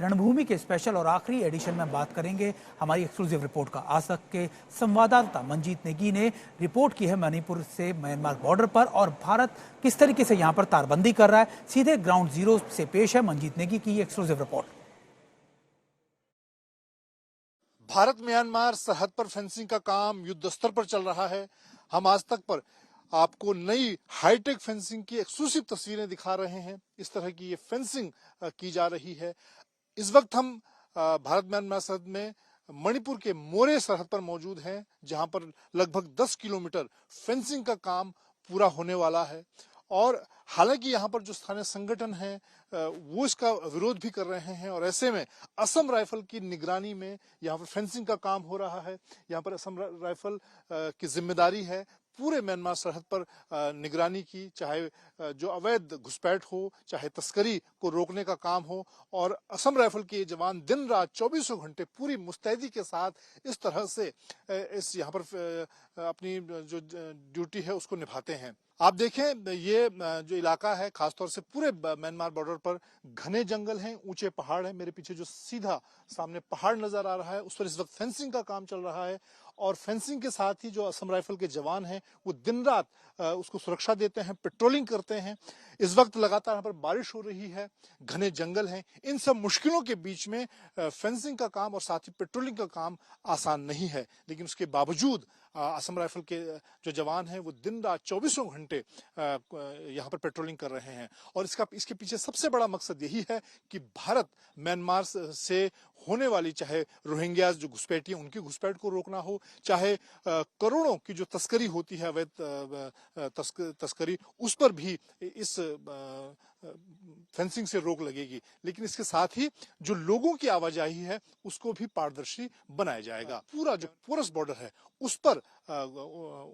रणभूमि के स्पेशल और आखिरी एडिशन में बात करेंगे हमारी एक्सक्लूसिव रिपोर्ट का। आज तक के संवाददाता मंजीत नेगी ने रिपोर्ट की है मणिपुर से म्यांमार बॉर्डर पर, और भारत किस तरीके से यहां पर तारबंदी कर रहा है। सीधे ग्राउंड जीरो से पेश है मंजीत नेगी की एक्सक्लूसिव रिपोर्ट। भारत म्यांमार सरहद पर फेंसिंग का काम युद्ध स्तर पर चल रहा है। हम आज तक पर आपको नई हाईटेक फेंसिंग की एक्सक्लूसिव तस्वीरें दिखा रहे हैं। इस तरह की ये फेंसिंग की जा रही है। इस वक्त हम भारत म्यांमार सरहद में मणिपुर के मोरे सरहद पर मौजूद हैं, जहां पर लगभग 10 किलोमीटर फेंसिंग का काम पूरा होने वाला है। और हालांकि यहाँ पर जो स्थानीय संगठन हैं वो इसका विरोध भी कर रहे हैं, और ऐसे में असम राइफल की निगरानी में यहाँ पर फेंसिंग का काम हो रहा है। यहाँ पर असम राइफल की जिम्मेदारी है पूरे म्यांमार सरहद पर निगरानी की, चाहे जो अवैध घुसपैठ हो, चाहे तस्करी को रोकने का काम हो। और असम राइफल के जवान दिन रात 24 घंटे पूरी मुस्तैदी के साथ इस तरह से इस यहाँ पर अपनी जो ड्यूटी है उसको निभाते हैं। आप देखें, ये जो इलाका है खासतौर से पूरे म्यांमार बॉर्डर पर घने जंगल हैं, ऊंचे पहाड़ हैं। मेरे पीछे जो सीधा सामने पहाड़ नजर आ रहा है उस पर इस वक्त फेंसिंग का काम चल रहा है। और फेंसिंग के साथ ही जो असम राइफल के जवान हैं वो दिन रात उसको सुरक्षा देते हैं, पेट्रोलिंग करते हैं। इस वक्त लगातार यहाँ पर बारिश हो रही है, घने जंगल हैं। इन सब मुश्किलों के बीच में फेंसिंग का काम और साथ ही पेट्रोलिंग का काम आसान नहीं है, लेकिन उसके बावजूद असम राइफल के जो जवान हैं वो दिन रात 24 घंटे यहाँ पर पेट्रोलिंग कर रहे हैं। और इसके पीछे सबसे बड़ा मकसद यही है कि भारत म्यांमार से होने वाली, चाहे रोहिंग्याज जो घुसपैठी उनकी घुसपैठ को रोकना हो, चाहे करोड़ों की जो तस्करी होती है अवैध तस्करी, उस पर भी इस फेंसिंग से रोक लगेगी। लेकिन इसके साथ ही जो लोगों की आवाजाही है उसको भी पारदर्शी बनाया जाएगा। पूरा जो पोरस बॉर्डर है उस पर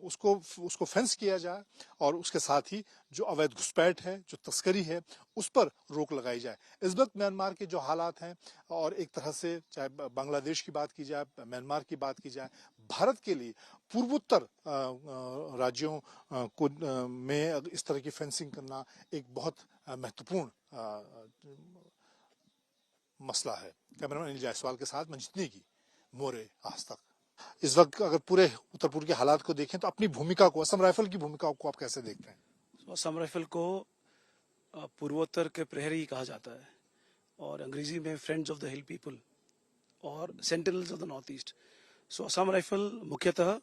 उसको फेंस किया जाए, और उसके साथ ही जो अवैध घुसपैठ है, जो तस्करी है, उस पर रोक लगाई जाए। इस वक्त म्यांमार के जो हालात हैं, और एक तरह से चाहे बांग्लादेश की बात की जाए, म्यांमार की बात की जाए, भारत के लिए पूर्वोत्तर राज्यों को में इस तरह की फेंसिंग करना एक बहुत महत्वपूर्ण मसला है। कैमरामैन अनिल जायसवाल के साथ मंजीत नेगी, मोरे, आज तक। इस वक्त अगर पूरे उत्तर पूर्व के हालात को देखें तो अपनी भूमिका को, असम राइफल की भूमिका को आप कैसे देखते हैं? असम राइफल को पूर्वोत्तर के प्रहरी कहा जाता है, और अंग्रेजी में friends of the hill people और sentinels of the north east. So Assam rifle मुख्यतः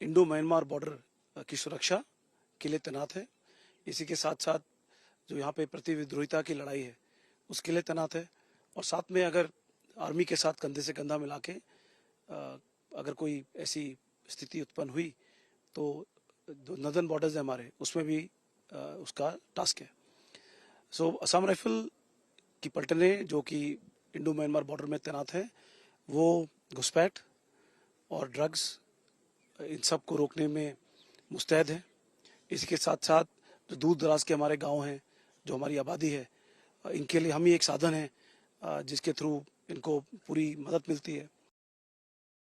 इंडो म्यांमार बॉर्डर की सुरक्षा के लिए तैनात है। इसी के साथ साथ जो यहाँ पे प्रतिविद्रोहिता की लड़ाई है उसके लिए तैनात है। और साथ में अगर आर्मी के साथ कंधे से कंधा मिला के अगर कोई ऐसी स्थिति उत्पन्न हुई तो जो नॉर्दर्न बॉर्डर्स है हमारे, उसमें भी उसका टास्क है। सो असम राइफल की पलटनें जो कि इंडो म्यांमार बॉर्डर में तैनात है, वो घुसपैठ और ड्रग्स इन सब को रोकने में मुस्तैद है। इसके साथ साथ जो दूर दराज के हमारे गांव हैं, जो हमारी आबादी है, इनके लिए हम ही एक साधन है जिसके थ्रू इनको पूरी मदद मिलती है।